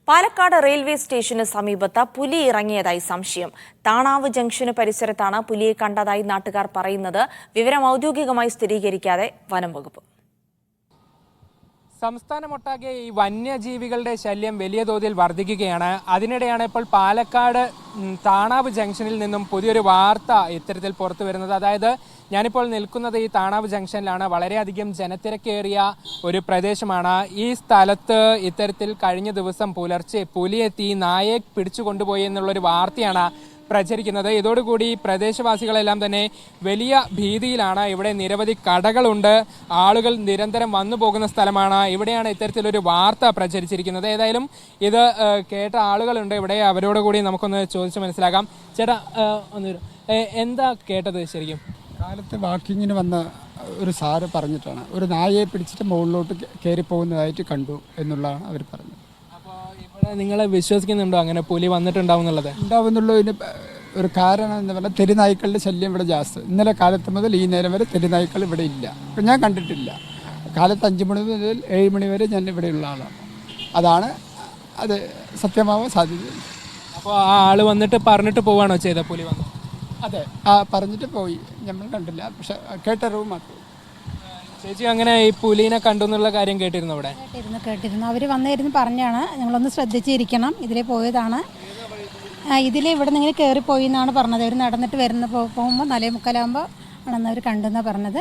Palakkad railway സ്റ്റേഷന് സമീപത്ത് പുലി ഇറങ്ങിയതായി സംശയം. താണാവ് ജംഗ്ഷന് പരിസരത്താണ് പുലിയെ കണ്ടതായി നാട്ടുകാർ പറയുന്നത്. വിവരം ഔദ്യോഗികമായി സ്ഥിരീകരിക്കാതെ വനം വകുപ്പ്. സംസ്ഥാനമൊട്ടാകെ ഈ വന്യജീവികളുടെ ശല്യം വലിയ തോതിൽ വർദ്ധിക്കുകയാണ്. അതിനിടെയാണ് ഇപ്പോൾ പാലക്കാട് താണാവ് ജംഗ്ഷനിൽ നിന്നും പുതിയൊരു വാർത്ത ഇത്തരത്തിൽ പുറത്തു വരുന്നത്. അതായത് ഞാനിപ്പോൾ നിൽക്കുന്നത് ഈ താണാവ് ജംഗ്ഷനിലാണ്. വളരെയധികം ജനത്തിരക്കേറിയ ഒരു പ്രദേശമാണ്. ഈ സ്ഥലത്ത് ഇത്തരത്തിൽ കഴിഞ്ഞ ദിവസം പുലർച്ചെ പുലിയെത്തി നായയെ പിടിച്ചു കൊണ്ടുപോയി എന്നുള്ളൊരു വാർത്തയാണ് പ്രചരിക്കുന്നത്. ഇതോടുകൂടി പ്രദേശവാസികളെല്ലാം തന്നെ വലിയ ഭീതിയിലാണ്. ഇവിടെ നിരവധി കടകളുണ്ട്, ആളുകൾ നിരന്തരം വന്നു പോകുന്ന സ്ഥലമാണ്. ഇവിടെയാണ് ഇത്തരത്തിലൊരു വാർത്ത പ്രചരിച്ചിരിക്കുന്നത്. ഏതായാലും ഇത് കേട്ട ആളുകളുണ്ട് ഇവിടെ, അവരോട് കൂടി നമുക്കൊന്ന് ചോദിച്ച് മനസ്സിലാക്കാം. ചേട്ടാ, എന്താ കേട്ടത്? ശരിക്കും കാലത്ത് വാക്കിങ്ങിന് വന്ന ഒരു സാറ് പറഞ്ഞിട്ടാണ് ഒരു നായയെ പിടിച്ചിട്ട് മുകളിലോട്ട് കയറിപ്പോകുന്നതായിട്ട് കണ്ടു എന്നുള്ളതാണ് അവർ പറഞ്ഞത്. നിങ്ങൾ വിശ്വസിക്കുന്നുണ്ടോ അങ്ങനെ പുലി വന്നിട്ടുണ്ടാവും എന്നുള്ളത്? ഉണ്ടാവുന്നുള്ളതിന് ഒരു കാരണം എന്ന് പറഞ്ഞാൽ തെരുനായ്ക്കളുടെ ശല്യം ഇവിടെ ജാസ്തി. ഇന്നലെ കാലത്ത് മുതൽ ഈ നേരം വരെ തെരുനായ്ക്കൾ ഇവിടെ ഇല്ല. ഇപ്പം ഞാൻ കണ്ടിട്ടില്ല. കാലത്ത് 5 മണി മുതൽ 7 മണി വരെ ഞാൻ ഇവിടെയുള്ള ആളാണ്. അതാണ് അത് സത്യമാവാൻ സാധ്യത. അപ്പോൾ ആ ആൾ വന്നിട്ട് പറഞ്ഞിട്ട് പോവാണോ ചെയ്ത പുലി വന്നു? അതെ, പറഞ്ഞിട്ട് പോയി. നമ്മൾ കണ്ടില്ല, പക്ഷെ കേട്ടറിവ് മാത്രം. ചേച്ചി, അങ്ങനെ ഈ പുലീനെ കണ്ടു എന്നുള്ള കാര്യം കേട്ടിരുന്നു? അവിടെ കേട്ടിരുന്നു. അവർ വന്നിരുന്ന് പറഞ്ഞാണ് ഞങ്ങളൊന്ന് ശ്രദ്ധിച്ചിരിക്കണം, ഇതിലേ പോയതാണ്, ഇതിലെ ഇവിടെ നിന്ന് ഇങ്ങനെ കയറിപ്പോയി എന്നാണ് പറഞ്ഞത്. അവർ നടന്നിട്ട് പോകുമ്പോൾ 4:45 ആണെന്ന് അവർ കണ്ടെന്നാണ് പറഞ്ഞത്.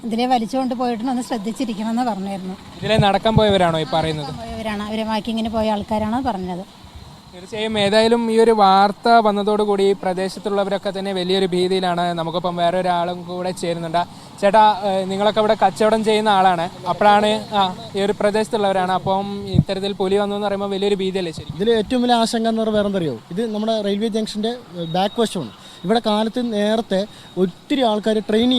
ഇതിലെ വലിച്ചുകൊണ്ട് പോയിട്ടുണ്ട്, ഒന്ന് ശ്രദ്ധിച്ചിരിക്കണം എന്ന് പറഞ്ഞായിരുന്നു. ഇതിലെ നടക്കാൻ പോയവരാണോ ഈ പറയുന്നത്? പോയവരാണ്, അവരെ വാക്കിങ്ങിന് പോയ ആൾക്കാരാണ് പറഞ്ഞത്. തീർച്ചയായും. ഏതായാലും ഈ ഒരു വാർത്ത വന്നതോടുകൂടി പ്രദേശത്തുള്ളവരൊക്കെ തന്നെ വലിയൊരു ഭീതിയിലാണ്. നമുക്കിപ്പം വേറെ ഒരാളും കൂടെ ചേരുന്നുണ്ട്. ചേട്ടാ, നിങ്ങളൊക്കെ ഇവിടെ കച്ചവടം ചെയ്യുന്ന ആളാണ്, അപ്പോഴാണ് ഈ ഒരു പ്രദേശത്തുള്ളവരാണ്. അപ്പം ഇത്തരത്തിൽ പുലി വന്നു എന്ന് പറയുമ്പോൾ വലിയൊരു ഭീതിയല്ലേ? ശരി, ഇതിൽ ഏറ്റവും വലിയ ആശങ്ക എന്ന് പറഞ്ഞാൽ വേറെ എന്തറിയോ, ഇത് നമ്മുടെ റെയിൽവേ ജംഗ്ഷൻ്റെ ബാക്ക് വശമാണ്. ഇവിടെ കാലത്ത് നേരത്തെ ഒത്തിരി ആൾക്കാർ ട്രെയിൻ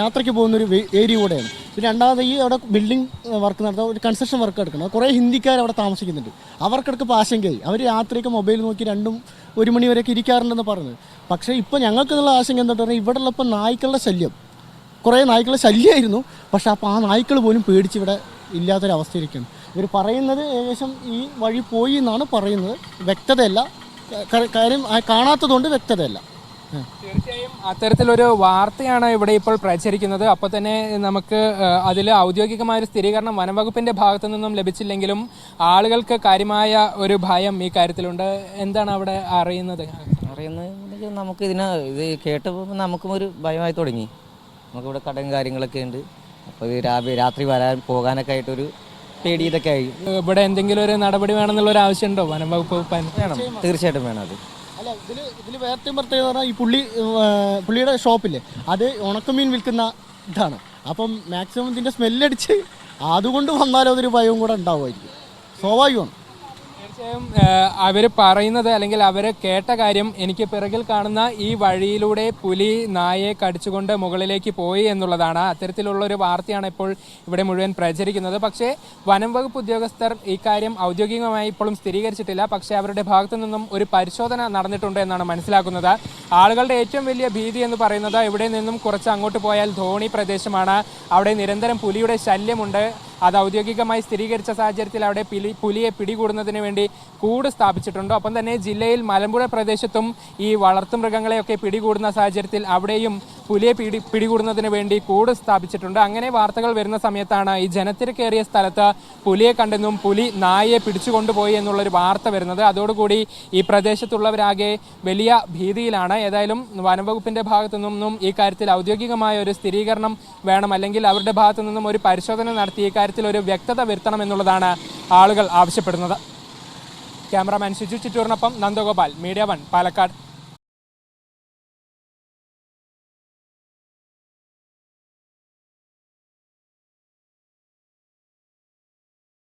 യാത്രയ്ക്ക് പോകുന്നൊരു ഏരിയ കൂടെയാണ്. പിന്നെ രണ്ടാമത് ഈ അവിടെ ബിൽഡിംഗ് വർക്ക് നടത്തുക, ഒരു കൺസ്ട്രക്ഷൻ വർക്ക് എടുക്കണം. കുറേ ഹിന്ദിക്കാർ അവിടെ താമസിക്കുന്നുണ്ട്. അവർക്കിടക്ക് ആശങ്കയായി. അവർ രാത്രിയൊക്കെ മൊബൈൽ നോക്കി 2-1 മണി വരെയൊക്കെ ഇരിക്കാറുണ്ടെന്ന് പറഞ്ഞത്. പക്ഷേ ഇപ്പോൾ ഞങ്ങൾക്കുള്ള ആശങ്ക എന്താ പറഞ്ഞാൽ, ഇവിടെ ഉള്ളപ്പോൾ നായ്ക്കളുടെ ശല്യം, കുറേ നായ്ക്കളുടെ ശല്യമായിരുന്നു. പക്ഷേ അപ്പോൾ ആ നായ്ക്കൾ പോലും പേടിച്ച് ഇവിടെ ഇല്ലാത്തൊരവസ്ഥയിരിക്കുന്നു. ഇവർ പറയുന്നത് ഏകദേശം ഈ വഴി പോയി എന്നാണ് പറയുന്നത്. വ്യക്തതയല്ല, കാര്യം കാണാത്തതുകൊണ്ട് വ്യക്തതയല്ല. തീർച്ചയായും അത്തരത്തിലൊരു വാർത്തയാണ് ഇവിടെ ഇപ്പോൾ പ്രചരിക്കുന്നത്. അപ്പോൾ തന്നെ നമുക്ക് അതിൽ ഔദ്യോഗികമായൊരു സ്ഥിരീകരണം വനംവകുപ്പിന്റെ ഭാഗത്തു നിന്നും ലഭിച്ചില്ലെങ്കിലും ആളുകൾക്ക് കാര്യമായ ഒരു ഭയം ഈ കാര്യത്തിലുണ്ട്. എന്താണ് അവിടെ അറിയുന്നത്? നമുക്ക് ഇത് കേട്ടപ്പോൾ നമുക്കും ഒരു ഭയമായി തുടങ്ങി. നമുക്കിവിടെ കടയും കാര്യങ്ങളൊക്കെ ഉണ്ട്. അപ്പോൾ രാത്രി പോകാനൊക്കെ ആയിട്ടൊരു പേടി ഇതൊക്കെ ആയി. ഇവിടെ എന്തെങ്കിലും ഒരു നടപടി വേണമെന്നുള്ളൊരു ആവശ്യമുണ്ടോ വനം വകുപ്പ്? വേണം, തീർച്ചയായിട്ടും വേണം. അത് അല്ല, ഇതിൽ വേറെ പ്രത്യേകത പറഞ്ഞാൽ ഈ പുള്ളിയുടെ ഷോപ്പില്ലേ, അത് ഉണക്കമീൻ വിൽക്കുന്ന ഇതാണ്. അപ്പം മാക്സിമം ഇതിൻ്റെ സ്മെല്ലടിച്ച് അതുകൊണ്ട് വന്നാലും അതൊരു ഭയവും കൂടെ ഉണ്ടാവുമായിരിക്കും, സ്വാഭാവികമാണ്. തീർച്ചയായും അവർ പറയുന്നത് അല്ലെങ്കിൽ അവർ കേട്ട കാര്യം, എനിക്ക് പിറകിൽ കാണുന്ന ഈ വഴിയിലൂടെ പുലി നായയെ കടിച്ചുകൊണ്ട് മുകളിലേക്ക് പോയി എന്നുള്ളതാണ്. അത്തരത്തിലുള്ളൊരു വാർത്തയാണ് ഇപ്പോൾ ഇവിടെ മുഴുവൻ പ്രചരിക്കുന്നത്. പക്ഷേ വനം വകുപ്പ് ഉദ്യോഗസ്ഥർ ഈ കാര്യം ഔദ്യോഗികമായി ഇപ്പോഴും സ്ഥിരീകരിച്ചിട്ടില്ല. പക്ഷേ അവരുടെ ഭാഗത്തു നിന്നും ഒരു പരിശോധന നടന്നിട്ടുണ്ട് എന്നാണ് മനസ്സിലാക്കുന്നത്. ആളുകളുടെ ഏറ്റവും വലിയ ഭീതി എന്ന് പറയുന്നത്, ഇവിടെ നിന്നും കുറച്ച് അങ്ങോട്ട് പോയാൽ ധോണി പ്രദേശമാണ്. അവിടെ നിരന്തരം പുലിയുടെ ശല്യമുണ്ട്. അത് ഔദ്യോഗികമായി സ്ഥിരീകരിച്ച സാഹചര്യത്തിൽ അവിടെ പുലിയെ പിടികൂടുന്നതിന് വേണ്ടി കൂട് സ്ഥാപിച്ചിട്ടുണ്ട്. ഒപ്പം തന്നെ ജില്ലയിൽ മലമ്പുഴ പ്രദേശത്തും ഈ വളർത്തുമൃഗങ്ങളെയൊക്കെ പിടികൂടുന്ന സാഹചര്യത്തിൽ അവിടെയും പുലിയെ പിടികൂടുന്നതിന് വേണ്ടി കൂട് സ്ഥാപിച്ചിട്ടുണ്ട്. അങ്ങനെ വാർത്തകൾ വരുന്ന സമയത്താണ് ഈ ജനത്തിരക്കേറിയ സ്ഥലത്ത് പുലിയെ കണ്ടെന്നും പുലി നായയെ പിടിച്ചുകൊണ്ടുപോയി എന്നുള്ളൊരു വാർത്ത വരുന്നത്. അതോടുകൂടി ഈ പ്രദേശത്തുള്ളവരാകെ വലിയ ഭീതിയിലാണ്. ഏതായാലും വനംവകുപ്പിന്റെ ഭാഗത്തു നിന്നും ഈ കാര്യത്തിൽ ഔദ്യോഗികമായ ഒരു സ്ഥിരീകരണം വേണം, അല്ലെങ്കിൽ അവരുടെ ഭാഗത്തു നിന്നും ഒരു പരിശോധന നടത്തി ഈ കാര്യത്തിൽ ഒരു വ്യക്തത വരുത്തണം എന്നുള്ളതാണ് ആളുകൾ ആവശ്യപ്പെടുന്നത്. ക്യാമറാമാൻ ഷിജു ചിറ്റൂറിനൊപ്പം നന്ദഗോപാൽ, മീഡിയ 1, പാലക്കാട്.